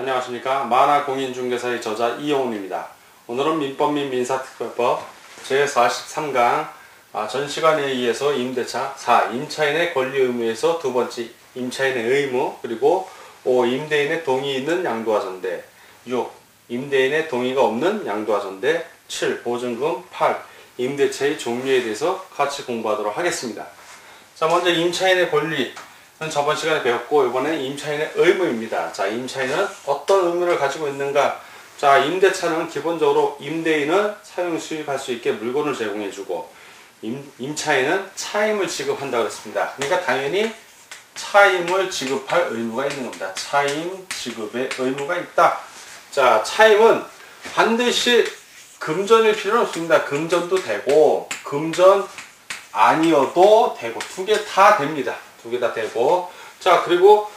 안녕하십니까. 만화공인중개사의 저자 이영훈입니다. 오늘은 민법 및 민사특별법 제43강 전시관에 의해서 임대차 4. 임차인의 권리 의무에서 두 번째 임차인의 의무, 그리고 5. 임대인의 동의 있는 양도와 전대, 6. 임대인의 동의가 없는 양도와 전대, 7. 보증금, 8. 임대차의 종류에 대해서 같이 공부하도록 하겠습니다. 자, 먼저 임차인의 권리는 저번 시간에 배웠고, 이번엔 임차인의 의무입니다. 자, 임차인은 어떤 의무를 가지고 있는가? 자, 임대차는 기본적으로 임대인은 사용 수입할 수 있게 물건을 제공해주고, 임차인은 차임을 지급한다고 했습니다. 그러니까 당연히 차임을 지급할 의무가 있는 겁니다. 차임 지급의 의무가 있다. 자, 차임은 반드시 금전일 필요는 없습니다. 금전도 되고, 금전 아니어도 되고, 두 개 다 됩니다. 두 개 다 되고. 자, 그리고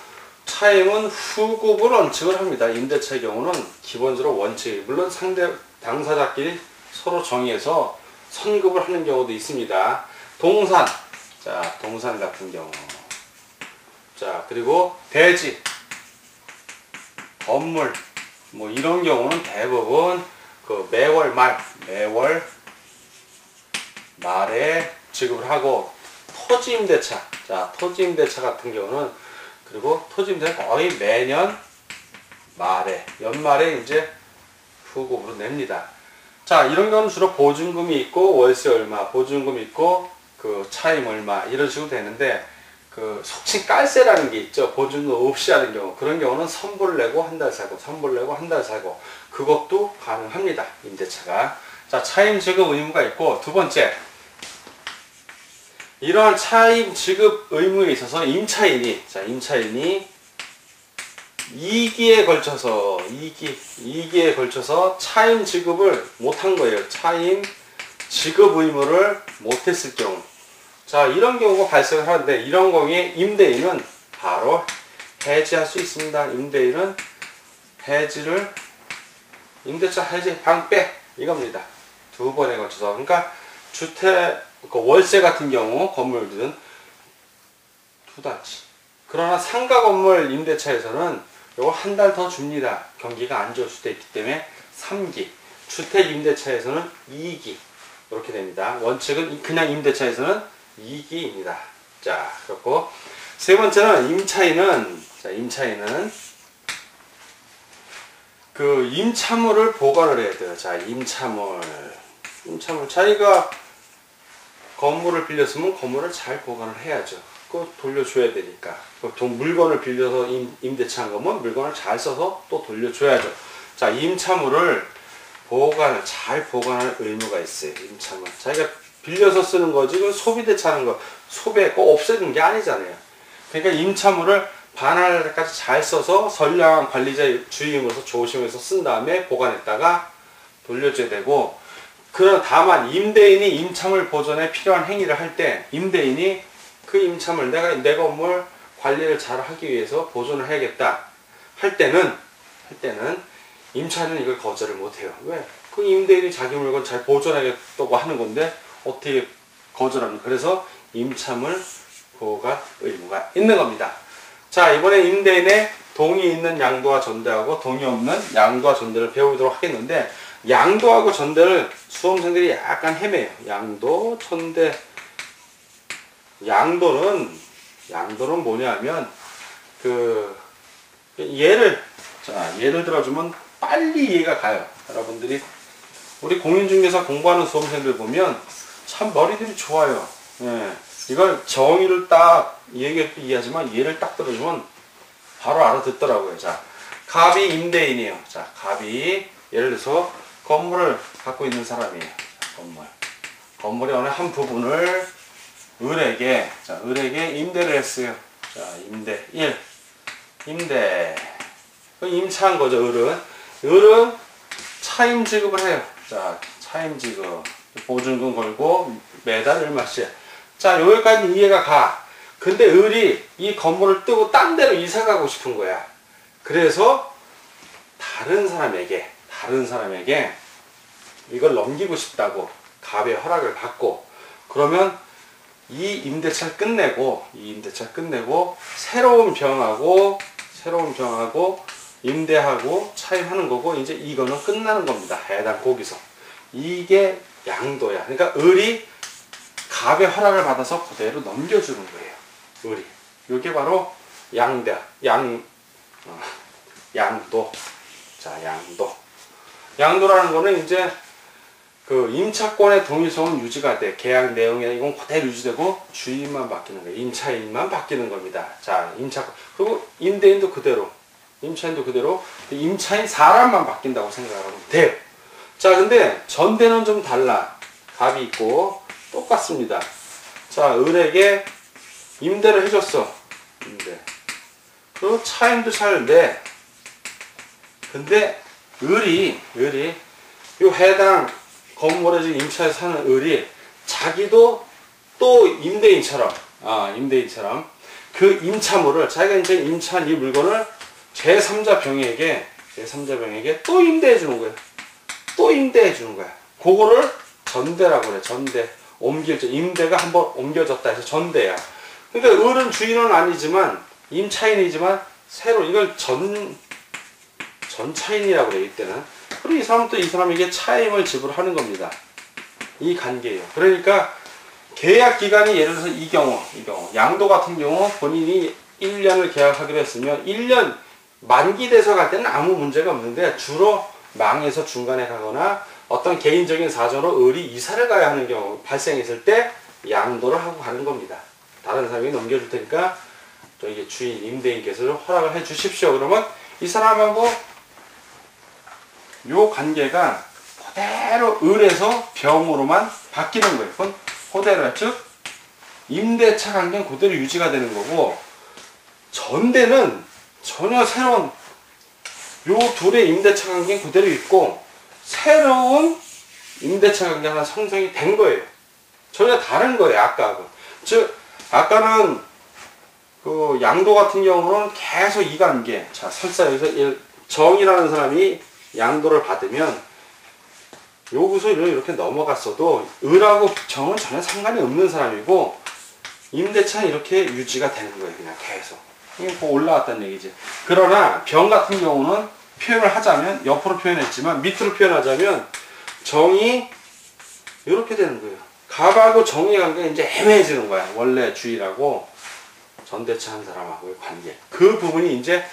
차임은 후급을 원칙을 합니다. 임대차의 경우는 기본적으로 원칙, 물론 상대 당사자끼리 서로 정해서 선급을 하는 경우도 있습니다. 동산, 자, 동산 같은 경우. 자, 그리고 대지, 건물, 뭐 이런 경우는 대부분 그 매월 말에 지급을 하고, 토지 임대차, 자, 토지 임대차 같은 경우는, 그리고 토지 임대차 거의 매년 말에, 연말에 이제 후급으로 냅니다. 자, 이런 경우는 주로 보증금이 있고, 월세 얼마, 보증금 있고, 그 차임 얼마, 이런 식으로 되는데, 그 속칭 깔세라는 게 있죠. 보증금 없이 하는 경우. 그런 경우는 선불 내고 한 달 살고, 선불 내고 한 달 살고, 그것도 가능합니다. 임대차가. 자, 차임 지급 의무가 있고, 두 번째, 이러한 차임 지급 의무에 있어서 임차인이 2기에 걸쳐서 차임 지급을 못한 거예요. 차임 지급 의무를 못했을 경우. 자, 이런 경우가 발생을 하는데, 이런 경우에 임대인은 바로 해지할 수 있습니다. 임대인은 해지를, 임대차 해지 방빼, 이겁니다. 두 번에 걸쳐서. 그러니까 주택, 월세 같은 경우, 건물들은 두 달치. 그러나 상가 건물 임대차에서는 요거 한 달 더 줍니다. 경기가 안 좋을 수도 있기 때문에 3기. 주택 임대차에서는 2기. 이렇게 됩니다. 원칙은 그냥 임대차에서는 2기입니다. 자, 그렇고, 세 번째는 임차인은 그 임차물을 보관을 해야 돼요. 자, 임차물. 자기가 건물을 빌렸으면 건물을 잘 보관을 해야죠. 그거 돌려줘야 되니까. 보통 물건을 빌려서 임대차 한 거면 물건을 잘 써서 또 돌려줘야죠. 자, 임차물을 잘 보관할 의무가 있어요. 임차물. 자기가 빌려서 쓰는 거지, 그 소비대차 하는 거, 소비했고 없애는 게 아니잖아요. 그러니까 임차물을 반할까지 잘 써서 선량한 관리자의 주임으로서 조심해서 쓴 다음에 보관했다가 돌려줘야 되고, 그러나 다만 임대인이 임차물 보존에 필요한 행위를 할 때, 임대인이 그 임차물, 내 건물 관리를 잘 하기 위해서 보존을 해야겠다 할 때는 임차인은 이걸 거절을 못해요. 왜? 그 임대인이 자기 물건 잘 보존하겠다고 하는 건데 어떻게 거절합니까? 그래서 임차물 보호가 의무가 있는 겁니다. 자, 이번에 임대인의 동의 있는 양도와 전대하고 동의 없는 양도와 전대를 배우도록 하겠는데, 양도하고 전대를 수험생들이 약간 헤매요. 양도, 전대. 양도는 뭐냐면, 예를 들어주면 빨리 이해가 가요. 여러분들이, 우리 공인중개사 공부하는 수험생들 보면 참 머리들이 좋아요. 예. 이걸 정의를 딱 이해하지만 예를 딱 들어주면 바로 알아듣더라고요. 자, 갑이 임대인이에요. 자, 갑이 예를 들어서 건물을 갖고 있는 사람이에요. 건물의 어느 한 부분을 을에게 임대를 했어요. 자, 임대. 임차한 거죠, 을은 차임 지급을 해요. 자, 차임 지급. 보증금 걸고 매달 얼마씩. 자, 여기까지 이해가 가. 근데 을이 이 건물을 뜨고 딴 데로 이사 가고 싶은 거야. 그래서 다른 사람에게 이걸 넘기고 싶다고 갑의 허락을 받고, 그러면 이 임대차를 끝내고 새로운 병하고 임대하고 차임하는 거고, 이제 이거는 끝나는 겁니다. 해당 거기서. 이게 양도야. 그러니까 을이 갑의 허락을 받아서 그대로 넘겨주는 거예요. 을이. 이게 바로 양도. 자, 양도. 양도라는 거는 이제 그 임차권의 동일성은 유지가 돼. 계약 내용이나 이건 그대로 유지되고 주인만 바뀌는 거예요. 임차인만 바뀌는 겁니다. 자, 임차권. 그리고 임대인도 그대로. 임차인도 그대로. 임차인 사람만 바뀐다고 생각하면 돼요. 자, 근데 전대는 좀 달라. 갑이 있고 똑같습니다. 자, 을에게 임대를 해줬어. 임대. 그리고 차임도 잘 내. 근데 을이 요 해당 건물에 지금 임차에 사는 을이 자기도 또 임대인처럼 그 임차물을 자기가 이제 임차한 이 물건을 제3자 병에게 또 임대해 주는 거예요. 또 임대해 주는 거야. 그거를 전대라고 그래. 전대. 임대가 한번 옮겨졌다 해서 전대야. 그러니까 을은 주인은 아니지만 임차인이지만 새로 이걸 전차인이라고 그래 이때는. 그리고 이 사람은 또 이 사람에게 차임을 지불하는 겁니다. 이 관계예요. 그러니까 계약 기간이 예를 들어서 이 경우 양도 같은 경우 본인이 1년을 계약하기로 했으면 1년 만기돼서 갈 때는 아무 문제가 없는데 주로 망해서 중간에 가거나 어떤 개인적인 사정으로 을이 이사를 가야 하는 경우 발생했을 때 양도를 하고 가는 겁니다. 다른 사람이 넘겨줄 테니까 또 이게 주인 임대인께서 허락을 해 주십시오. 그러면 이 사람하고 요 관계가 그대로 을에서 병으로만 바뀌는 거예요. 그건 그대로, 즉 임대차 관계는 그대로 유지가 되는 거고, 전대는 전혀 새로운 요 둘의 임대차 관계는 그대로 있고 새로운 임대차 관계 하나 형성이 된 거예요. 전혀 다른 거예요. 아까하고. 즉 아까는 그 양도 같은 경우는 계속 이 관계. 자, 설사 여기서 정이라는 사람이 양도를 받으면 여기서 이렇게 넘어갔어도 을하고 정은 전혀 상관이 없는 사람이고 임대차는 이렇게 유지가 되는 거예요. 그냥 계속. 이게 올라왔다는 얘기지. 그러나 병 같은 경우는 표현을 하자면 옆으로 표현했지만 밑으로 표현하자면 정이 이렇게 되는 거예요. 갑하고 정의 관계가 이제 애매해지는 거야. 원래 주인하고 전대차 한 사람하고의 관계. 그 부분이 이제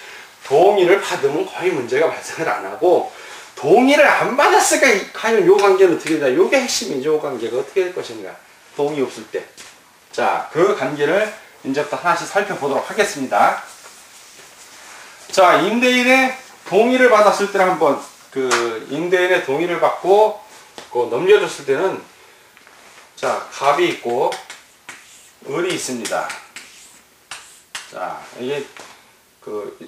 동의를 받으면 거의 문제가 발생을 안 하고, 동의를 안 받았을까 과연 요 관계는 어떻게 되냐. 요게 핵심이죠. 요 관계가 어떻게 될 것인가. 동의 없을 때. 자, 그 관계를 이제부터 하나씩 살펴보도록 하겠습니다. 자, 임대인의 동의를 받았을 때는 한번 그 임대인의 동의를 받고 넘겨줬을 때는 자, 갑이 있고 을이 있습니다. 자, 이게 그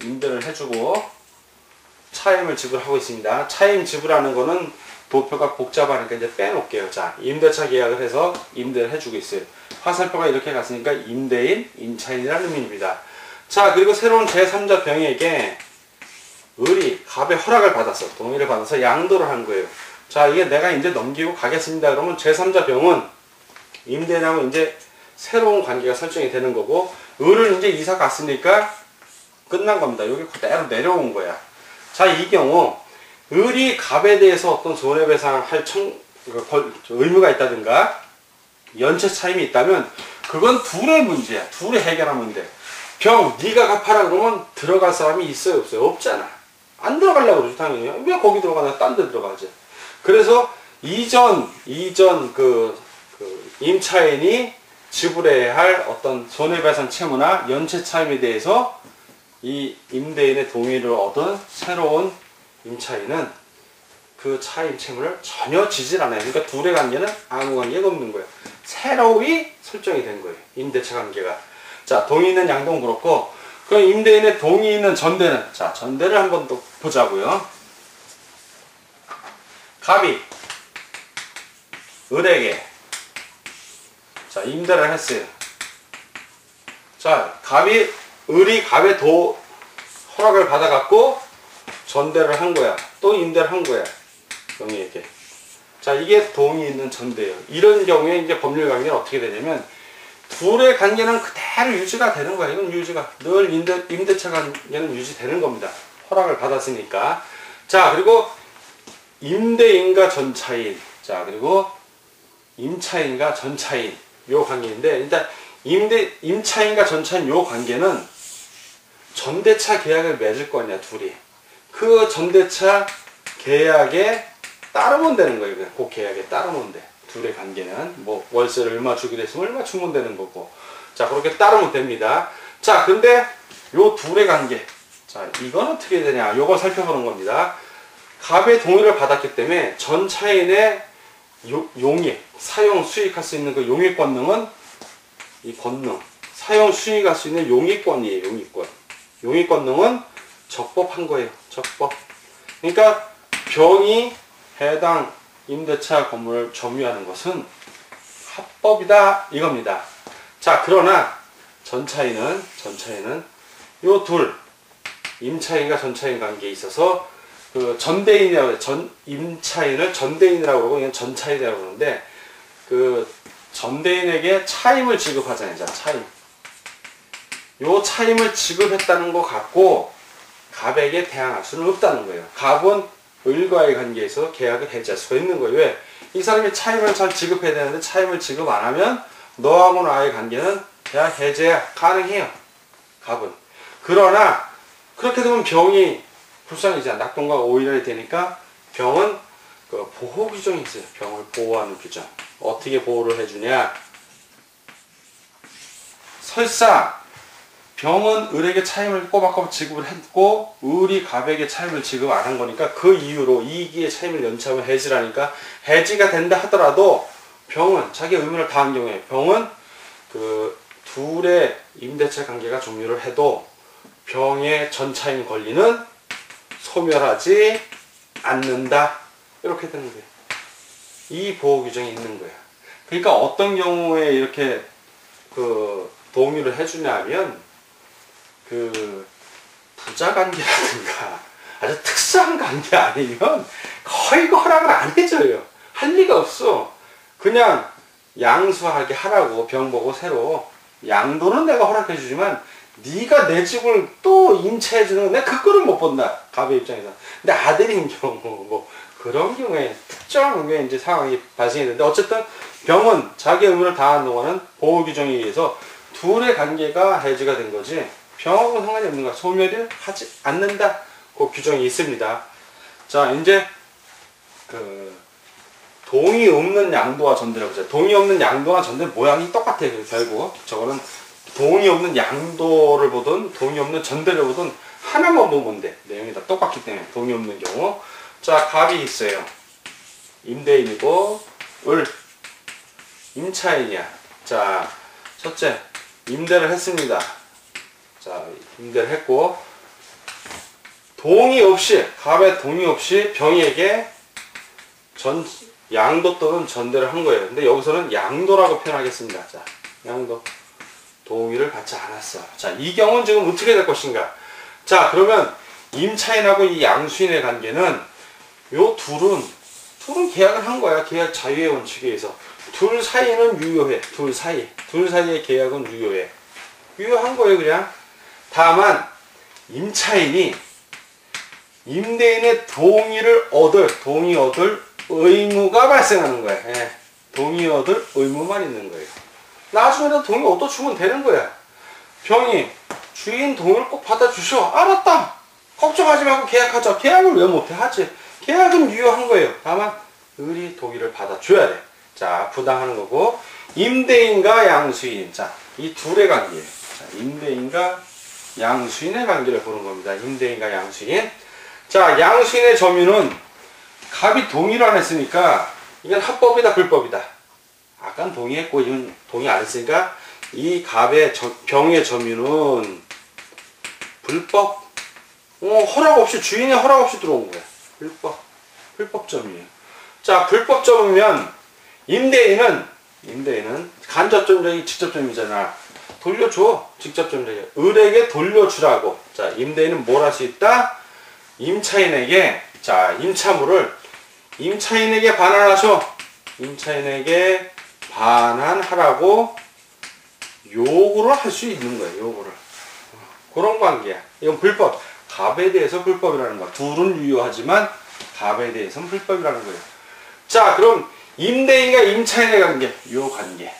임대를 해주고 차임을 지불하고 있습니다. 차임 지불하는 거는 도표가 복잡하니까 이제 빼놓을게요. 자, 임대차 계약을 해서 임대를 해주고 있어요. 화살표가 이렇게 갔으니까 임대인, 임차인이라는 의미입니다. 자, 그리고 새로운 제3자 병에게 을이 갑의 허락을 받았어. 동의를 받아서 양도를 한 거예요. 자, 이게 내가 이제 넘기고 가겠습니다. 그러면 제3자 병은 임대인하고 이제 새로운 관계가 설정이 되는 거고, 을은 이제 이사 갔으니까 끝난 겁니다. 여기 그대로 내려온 거야. 자, 이 경우 을이 갑에 대해서 어떤 손해배상 할 의무가 있다든가 연체 차임이 있다면 그건 둘의 문제야. 둘이 해결하면 돼. 병, 네가 갚아라 그러면 들어갈 사람이 있어요, 없어요? 없잖아. 안 들어가려고 그러죠, 당연히. 왜 거기 들어가나 딴 데 들어가지. 그래서 이전 임차인이 지불해야 할 어떤 손해배상 채무나 연체 차임에 대해서 이 임대인의 동의를 얻은 새로운 임차인은 그 차임 채무를 전혀 지질 않아요. 그러니까 둘의 관계는 아무 관계가 없는 거예요. 새로이 설정이 된 거예요. 임대차 관계가. 자, 동의 있는 양도는 그렇고, 그럼 임대인의 동의 있는 전대는, 자, 전대를 한번 또 보자고요. 갑이 을에게 자, 임대를 했어요. 자, 을이 갑의 허락을 받아갖고 전대를 한 거야. 또 임대를 한 거야. 병에게. 자, 이게 동의 있는 전대예요. 이런 경우에 이제 법률 관계는 어떻게 되냐면 둘의 관계는 그대로 그대로 유지가 되는 거야. 이건 유지가 늘 임대차 관계는 유지되는 겁니다. 허락을 받았으니까. 자, 그리고 임대인과 전차인, 자, 그리고 임차인과 전차인 요 관계인데, 일단 임차인과 전차인 요 관계는 전대차 계약을 맺을 거냐 둘이, 그 전대차 계약에 따르면 되는 거예요. 그냥 그 계약에 따르면 돼. 둘의 관계는 뭐 월세를 얼마 주기로 했으면 얼마 주면 되는 거고, 자, 그렇게 따르면 됩니다. 자, 근데 요 둘의 관계, 자, 이건 어떻게 되냐, 요걸 살펴보는 겁니다. 갑의 동의를 받았기 때문에 전차인의 용익, 사용, 수익할 수 있는 그 용익 권능은, 이 권능, 사용, 수익할 수 있는 용익권이에요. 용익권. 용익 권능은 적법한 거예요. 적법. 그러니까 병이 해당 임대차 건물을 점유하는 것은 합법이다 이겁니다. 자, 그러나 전차인은 요 둘, 임차인과 전차인 관계에 있어서 그 전대인이라고 해요. 임차인을 전대인이라고 그러고 이건 전차인이라고 그러는데, 그 전대인에게 차임을 지급하잖아요. 자, 차임. 요 차임을 지급했다는 거 갖고 갑에게 대항할 수는 없다는 거예요. 갑은 을과의 관계에서 계약을 해지할 수가 있는 거예요. 왜? 이 사람이 차임을 잘 지급해야 되는데 차임을 지급 안 하면 너하고 나의 관계는 계약 해제 가능해요. 갑은. 그러나 그렇게 되면 병이 불쌍이지 않아. 낙동과가 오일이 되니까 병은 그 보호 규정이 있어요. 병을 보호하는 규정. 어떻게 보호를 해주냐? 설사 병은 을에게 차임을 꼬박꼬박 지급을 했고 을이 갑에게 차임을 지급 안 한 거니까 그 이유로 이기의 차임을 연체하면 해지라니까 해지가 된다 하더라도 병은 자기 의무를 다한 경우에 병은 그 둘의 임대차 관계가 종료를 해도 병의 전차인 권리는 소멸하지 않는다. 이렇게 되는 거예요. 이 보호 규정이 있는 거예요. 그러니까 어떤 경우에 이렇게 그 동의를 해주냐 하면, 그 부자 관계라든가 아주 특수한 관계 아니면 거의 허락을 안 해줘요. 할 리가 없어. 그냥 양수하게 하라고 병 보고 새로 양도는 내가 허락해 주지만 네가 내 집을 또 임차해 주는 건 내가 그거를 못 본다. 갑의 입장에서. 근데 아들인 경우 뭐 그런 경우에 특정한 경우에 이제 상황이 발생했는데, 어쨌든 병은 자기 의무를 다한 동안은 보호 규정에 의해서 둘의 관계가 해지가 된 거지 병하고 상관이 없는 거야. 소멸을 하지 않는다. 그 규정이 있습니다. 자, 이제 그 동의 없는 양도와 전대라고 하죠. 동의 없는 양도와 전대 모양이 똑같아요. 결국 저거는 동의 없는 양도를 보든 동의 없는 전대를 보든 하나만 보면 돼. 내용이 다 똑같기 때문에. 동의 없는 경우. 자, 갑이 있어요. 임대인이고 을 임차인이야. 자, 첫째 임대를 했습니다. 자, 임대를 했고 동의 없이, 갑의 동의 없이 병에게 양도 또는 전대를 한 거예요. 근데 여기서는 양도라고 표현하겠습니다. 자, 양도. 동의를 받지 않았어. 자, 이 경우는 지금 어떻게 될 것인가? 자, 그러면 임차인하고 이 양수인의 관계는 요 둘은 계약을 한 거야. 계약 자유의 원칙에 의해서. 둘 사이는 유효해. 둘 사이의 계약은 유효해. 유효한 거예요, 그냥. 다만 임차인이 임대인의 동의 얻을 의무가 발생하는 거야. 예. 동의 얻을 의무만 있는 거예요. 나중에도 동의 얻어주면 되는 거야. 병이 주인 동의를 꼭 받아주셔. 알았다. 걱정하지 말고 계약하자. 계약을 왜 못해? 하지. 계약은 유효한 거예요. 다만 을이 동의를 받아줘야 돼. 자, 부당하는 거고. 임대인과 양수인. 자, 이 둘의 관계. 자, 임대인과 양수인의 관계를 보는 겁니다. 임대인과 양수인. 자, 양수인의 점유는 갑이 동의를 안 했으니까 이건 합법이다, 불법이다. 아까는 동의했고 이건 동의 안 했으니까 이 갑의 병의 점유는 불법. 허락 없이, 주인의 허락 없이 들어온 거야. 불법 점유예요. 자, 불법 점유면 임대인은 간접 점유자이 직접 점유잖아. 돌려줘. 직접 점유자. 을에게 돌려주라고. 자, 임대인은 뭘 할 수 있다? 임차인에게, 자, 임차물을 임차인에게 반환하셔. 임차인에게 반환하라고 요거를 할 수 있는 거예요. 요거를. 그런 관계야. 이건 불법. 갑에 대해서 불법이라는 거야. 둘은 유효하지만 갑에 대해서는 불법이라는 거예요. 자, 그럼 임대인과 임차인의 관계. 요 관계.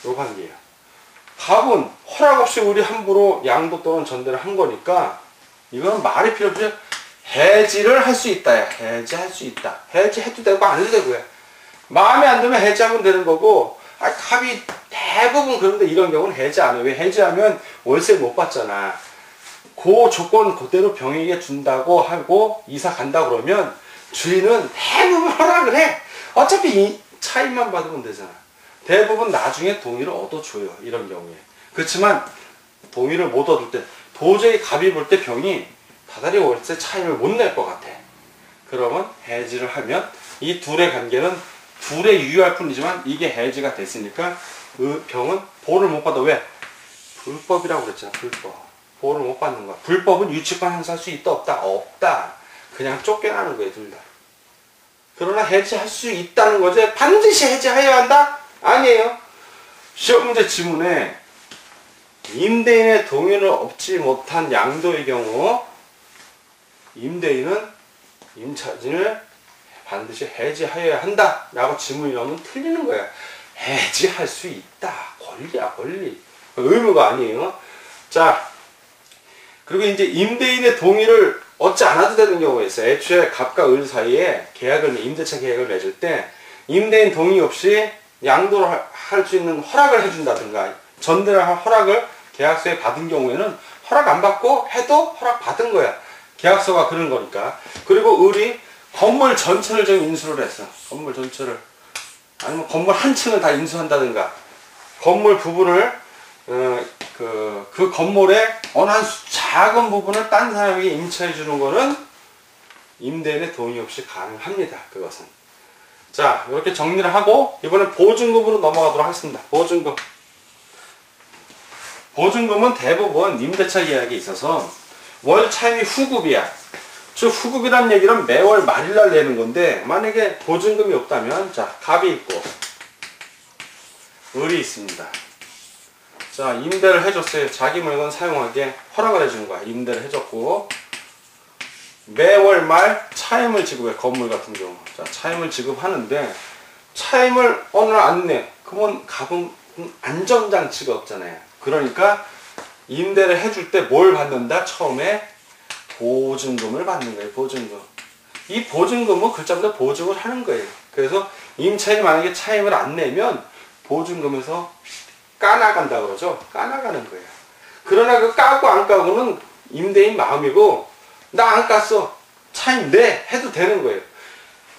요 관계예요. 갑은 허락 없이 우리 함부로 양도 또는 전대를 한 거니까 이건 말이 필요 없이 해지를 할 수 있다. 해지할 수 있다. 해지해도 되고 안 해도 되고요. 마음에 안 들면 해지하면 되는 거고, 갑이 대부분 그런데 이런 경우는 해지 안 해요. 왜 해지하면 월세 못 받잖아. 그 조건 그대로 병에게 준다고 하고 이사 간다 그러면 주인은 대부분 허락을 해. 어차피 이 차임만 받으면 되잖아. 대부분 나중에 동의를 얻어줘요. 이런 경우에. 그렇지만 동의를 못 얻을 때 도저히 갑이 볼 때 병이 다달이 월세 차임을 못 낼 것 같아. 그러면 해지를 하면 이 둘의 관계는 둘에 유효할 뿐이지만 이게 해지가 됐으니까 그 병은 보호를 못 받아. 왜? 불법이라고 그랬잖아. 불법. 보호를 못 받는 거야. 불법은 유치권 행사할 수 있다 없다? 없다. 그냥 쫓겨나는 거예요. 둘 다. 그러나 해지할 수 있다는 거지 반드시 해지해야 한다? 아니에요. 시험 문제 지문에 임대인의 동의를 얻지 못한 양도의 경우 임대인은 임차인을 반드시 해지하여야 한다 라고 지문이 나오면 틀리는 거야. 해지할 수 있다. 권리야, 권리. 의무가 아니에요. 자, 그리고 이제 임대인의 동의를 얻지 않아도 되는 경우가 있어요. 애초에 갑과 을 사이에 임대차 계약을 맺을 때 임대인 동의 없이 양도를 할 수 있는 허락을 해준다든가 전대를 할 허락을 계약서에 받은 경우에는 허락 안 받고 해도 허락 받은 거야. 계약서가 그런 거니까. 그리고 을이 건물 전체를 좀 인수를 했어. 건물 전체를. 아니면 건물 한 층을 다 인수한다든가. 건물 부분을 그 건물의 어느 한 작은 부분을 딴 사람에게 임차해 주는 거는 임대인의 동의 없이 가능합니다. 그것은. 자, 이렇게 정리를 하고 이번엔 보증금으로 넘어가도록 하겠습니다. 보증금. 보증금은 대부분 임대차 계약에 있어서 월 차임이 후급이야. 즉 후급이란 얘기는 매월 말일날 내는 건데 만약에 보증금이 없다면 자, 갑이 있고 을이 있습니다. 자, 임대를 해줬어요. 자기 물건 사용하게 허락을 해주는 거야. 임대를 해줬고 매월 말 차임을 지급해. 건물 같은 경우. 자, 차임을 지급하는데 차임을 어느 날 안 내. 그러면 갑은 안전장치가 없잖아요. 그러니까 임대를 해줄 때 뭘 받는다? 처음에 보증금을 받는 거예요. 보증금. 이 보증금은 글자보다 보증을 하는 거예요. 그래서 임차인이 만약에 차임을 안 내면 보증금에서 까나간다 그러죠. 까나가는 거예요. 그러나 그 까고 안 까고는 임대인 마음이고 나 안 깠어. 차임 내 해도 되는 거예요.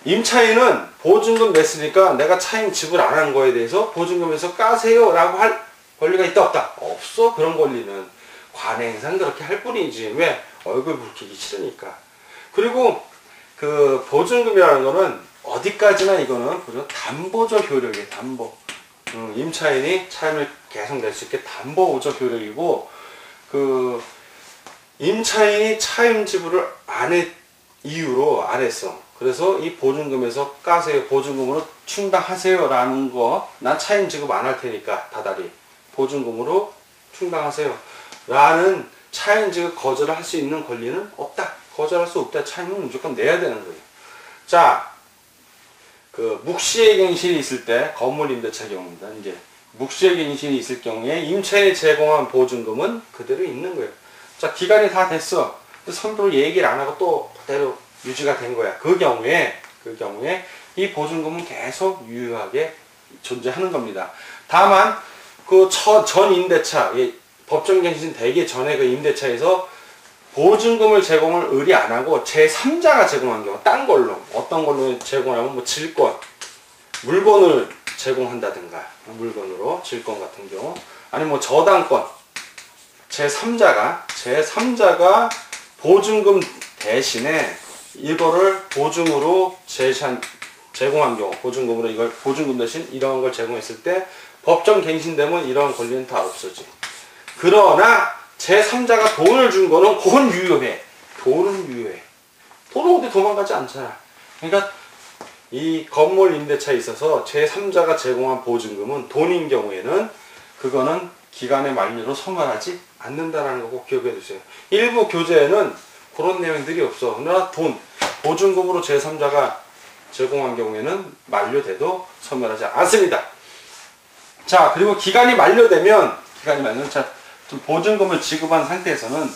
임차인은 보증금 냈으니까 내가 차임 지불 안 한 거에 대해서 보증금에서 까세요 라고 할 권리가 있다 없다? 없어. 그런 권리는 관행상 그렇게 할 뿐이지. 왜? 얼굴 붉히기 싫으니까. 그리고 그 보증금이라는 거는 어디까지나 이거는 담보적 효력이에요. 담보. 임차인이 차임을 계속 낼 수 있게 담보적 효력이고 그 임차인이 차임 지불을 안 했 이유로 안 했어. 그래서 이 보증금에서 까세요. 보증금으로 충당하세요 라는 거. 난 차임 지급 안 할 테니까 다달이 보증금으로 충당하세요 라는 차임 지급 거절을 할 수 있는 권리는 없다. 거절할 수 없다. 차임은 무조건 내야 되는 거예요. 자, 그 묵시의 갱신이 있을 때 건물 임대차 경우입니다. 이제 묵시의 갱신이 있을 경우에 임차인이 제공한 보증금은 그대로 있는 거예요. 자, 기간이 다 됐어. 선불을 얘기를 안 하고 또 그대로 유지가 된 거야. 그 경우에 이 보증금은 계속 유효하게 존재하는 겁니다. 다만 그 전 임대차, 법정갱신 되기 전에 그 임대차에서 보증금을 제공을 을이 안 하고 제3자가 제공한 경우, 딴 걸로, 어떤 걸로 제공하면 뭐 질권, 물건을 제공한다든가, 물건으로 질권 같은 경우, 아니면 뭐 저당권, 제3자가 보증금 대신에 이거를 보증으로 제공한 경우, 보증금으로 이걸 보증금 대신 이런 걸 제공했을 때 법정 갱신되면 이런 권리는 다 없어지. 그러나 제3자가 돈을 준 거는 그건 유효해. 돈은 유효해. 돈은 어디 도망가지 않잖아. 그러니까 이 건물 임대차에 있어서 제3자가 제공한 보증금은 돈인 경우에는 그거는 기간의 만료로 소멸하지 않는다라는 거 꼭 기억해 두세요. 일부 교재에는 그런 내용들이 없어. 그러나 돈, 보증금으로 제3자가 제공한 경우에는 만료돼도 소멸하지 않습니다. 자, 그리고 기간이 만료되면, 자, 좀 보증금을 지급한 상태에서는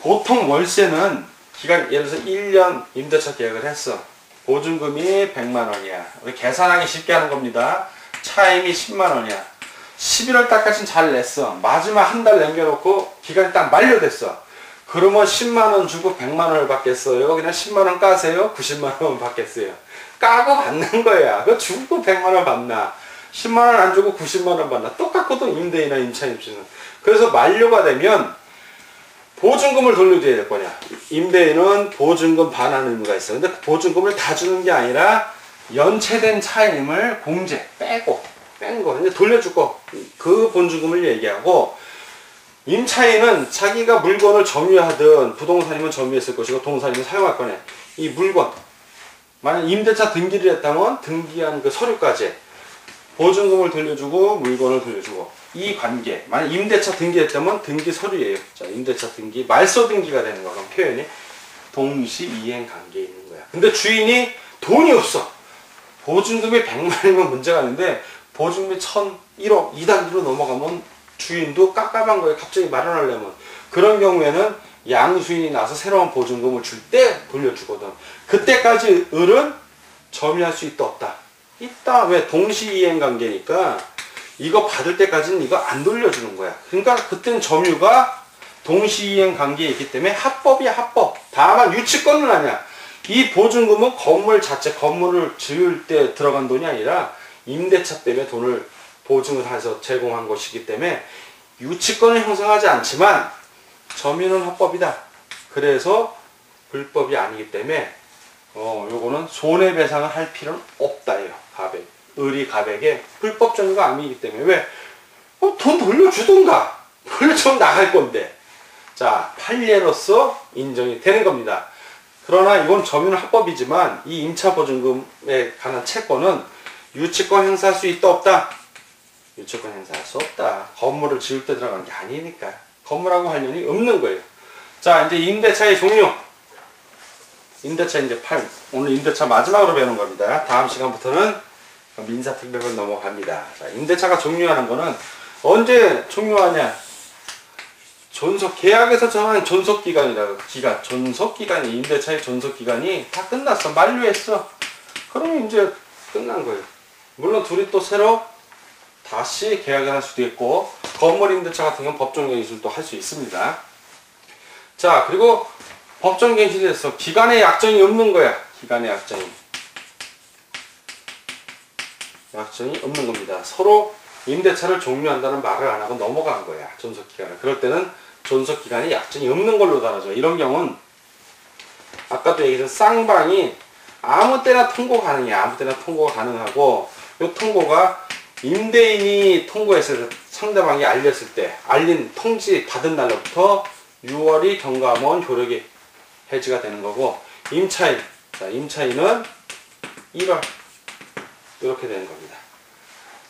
보통 월세는 기간, 예를 들어서 1년 임대차 계약을 했어. 보증금이 100만원이야. 우리 계산하기 쉽게 하는 겁니다. 차임이 10만원이야. 11월 달까지는 잘 냈어. 마지막 한 달 남겨놓고 기간이 딱 만료됐어. 그러면 10만원 주고 100만원을 받겠어요? 그냥 10만원 까세요? 90만원 받겠어요? 까고 받는 거야. 그거 주고 100만원 받나? 10만원 안 주고 90만원 받나? 똑같거든, 임대인이나 임차인입시는. 그래서 만료가 되면 보증금을 돌려줘야 될 거냐. 임대인은 보증금 반환 의무가 있어. 근데 그 보증금을 다 주는 게 아니라 연체된 차임을 공제, 뺀 거, 이제 돌려줄 거. 그 보증금을 얘기하고, 임차인은 자기가 물건을 점유하든 부동산이면 점유했을 것이고 동산이면 사용할 거네. 이 물건, 만약 임대차 등기를 했다면 등기한 그 서류까지 보증금을 돌려주고 물건을 돌려주고, 이 관계, 만약 임대차 등기했다면 등기 서류예요. 자, 임대차 등기, 말소 등기가 되는 거. 그럼 표현이 동시 이행 관계에 있는 거야. 근데 주인이 돈이 없어. 보증금이 100만이면 문제가 있는데 보증금이 1000, 1억, 2단계로 넘어가면 주인도 깝깝한 거예요. 갑자기 마련하려면. 그런 경우에는 양수인이 나서 새로운 보증금을 줄 때 돌려주거든. 그때까지 을은 점유할 수 있다 없다? 있다. 왜? 동시이행 관계니까 이거 받을 때까지는 이거 안 돌려주는 거야. 그러니까 그때는 점유가 동시이행 관계에 있기 때문에 합법이야, 합법. 다만 유치권은 아니야. 이 보증금은 건물 자체, 건물을 지을 때 들어간 돈이 아니라 임대차 때문에 돈을 보증을 해서 제공한 것이기 때문에 유치권을 형성하지 않지만 점유는 합법이다. 그래서 불법이 아니기 때문에 요거는 손해배상을 할 필요는 없다예요. 가백. 을이 가백에 불법 점유가 아니기 때문에. 왜? 돈 돌려주던가. 돌려주면 나갈 건데. 자, 판례로서 인정이 되는 겁니다. 그러나 이건 점유는 합법이지만 이 임차보증금에 관한 채권은 유치권 행사할 수 있다 없다? 유치권 행사할 수 없다. 건물을 지을 때 들어간 게 아니니까. 건물하고 관련이 없는 거예요. 자, 이제 임대차의 종류. 임대차 이제 오늘 임대차 마지막으로 배우는 겁니다. 다음 시간부터는 민사특별법 넘어갑니다. 자, 임대차가 종료하는 거는 언제 종료하냐? 계약에서 정한 존속기간이라고. 존속기간이, 임대차의 존속기간이 다 끝났어. 만료했어. 그러면 이제 끝난 거예요. 물론 둘이 또 새로 다시 계약을 할 수도 있고, 건물 임대차 같은 경우는 법정갱신도 할 수 있습니다. 자, 그리고 법정갱신에서 기간의 약정이 없는 거야. 기간의 약정이 없는 겁니다. 서로 임대차를 종료한다는 말을 안 하고 넘어간 거야. 존속기간을. 그럴 때는 존속기간에 약정이 없는 걸로 달아줘. 이런 경우는 아까도 얘기했던 쌍방이 아무 때나 통고 가능해. 아무 때나 통고가 가능하고, 이 통고가 임대인이 통고했을 때, 상대방이 알렸을 때, 알린 통지 받은 날로부터 6월이 경과하면 효력이 해지가 되는 거고, 임차인은 1월 이렇게 되는 겁니다.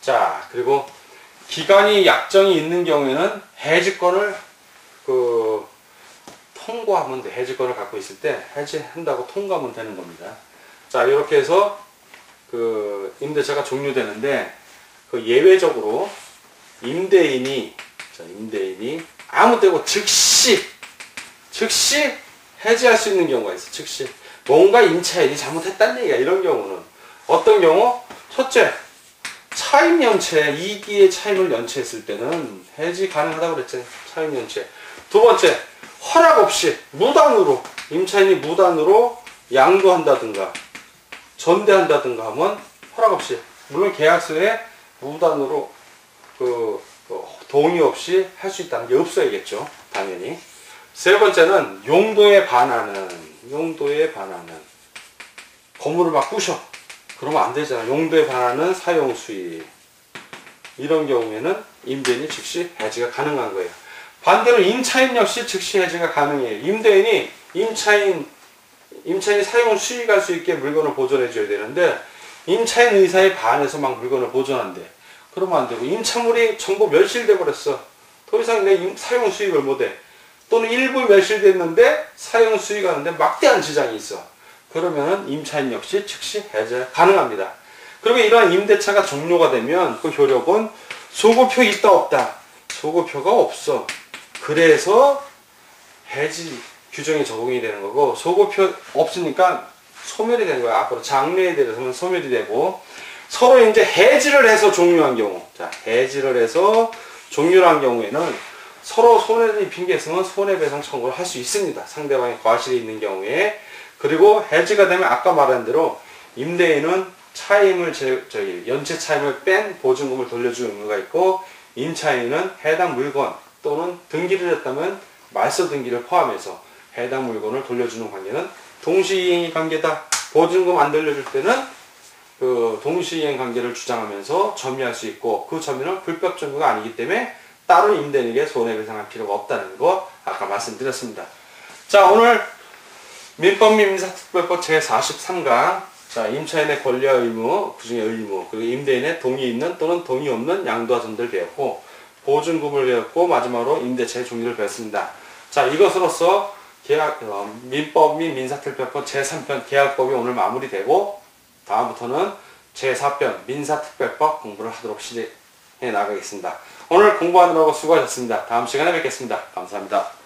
자, 그리고 기간이 약정이 있는 경우에는 해지권을 통고하면 돼. 해지권을 갖고 있을 때 해지한다고 통고하면 되는 겁니다. 자, 이렇게 해서 임대차가 종료되는데, 예외적으로 임대인이 아무 때고 즉시 해지할 수 있는 경우가 있어. 즉시 뭔가 임차인이 잘못했다는 얘기야. 이런 경우는 어떤 경우? 첫째, 차임 연체, 2기의 차임을 연체했을 때는 해지 가능하다고 그랬잖아요. 차임 연체. 두 번째, 허락 없이 무단으로, 임차인이 무단으로 양도한다든가 전대한다든가 하면 허락 없이, 물론 계약서에 무단으로 동의 없이 할 수 있다는 게 없어야겠죠. 당연히. 세 번째는 용도에 반하는 건물을 막 부셔. 그러면 안 되잖아. 용도에 반하는 사용 수익. 이런 경우에는 임대인이 즉시 해지가 가능한 거예요. 반대로 임차인 역시 즉시 해지가 가능해요. 임대인이 임차인 임차인이 사용 수익할 수 있게 물건을 보존해 줘야 되는데 임차인 의사에 반해서 막 물건을 보존한대. 그러면 안 되고 임차물이 전부 멸실돼 버렸어. 더 이상 내 사용 수익을 못해. 또는 일부 멸실됐는데 사용 수익하는데 막대한 지장이 있어. 그러면은 임차인 역시 즉시 해제 가능합니다. 그리고 이러한 임대차가 종료가 되면 그 효력은 소급표 있다 없다. 소급표가 없어. 그래서 해지 규정이 적용이 되는 거고 소급표 없으니까 소멸이 되는 거야. 앞으로 장래에 대해서는 소멸이 되고 서로 이제 해지를 해서 종료한 경우, 자 해지를 해서 종료한 경우에는 서로 손해를 입힌 게 있으면 손해배상 청구를 할 수 있습니다. 상대방의 과실이 있는 경우에. 그리고 해지가 되면 아까 말한 대로 임대인은 차임을 연체 차임을 뺀 보증금을 돌려줄 의무가 있고 임차인은 해당 물건 또는 등기를 했다면 말소 등기를 포함해서 해당 물건을 돌려주는 관계는 동시이행 관계다. 보증금 안 돌려줄 때는 그 동시이행 관계를 주장하면서 점유할 수 있고 그 점유는 불법 점유가 아니기 때문에 따로 임대인에게 손해배상할 필요가 없다는 거 아까 말씀드렸습니다. 자, 오늘 민법 및 민사특별법 제43강 자, 임차인의 권리와 의무, 그중에 의무, 그리고 임대인의 동의 있는 또는 동의 없는 양도와 전제를 배웠고 보증금을 배웠고 마지막으로 임대차의 종류를 배웠습니다. 자, 이것으로써 민법 및 민사특별법 제3편 계약법이 오늘 마무리되고 다음부터는 제4편 민사특별법 공부를 하도록 실행해 나가겠습니다. 오늘 공부하느라고 수고하셨습니다. 다음 시간에 뵙겠습니다. 감사합니다.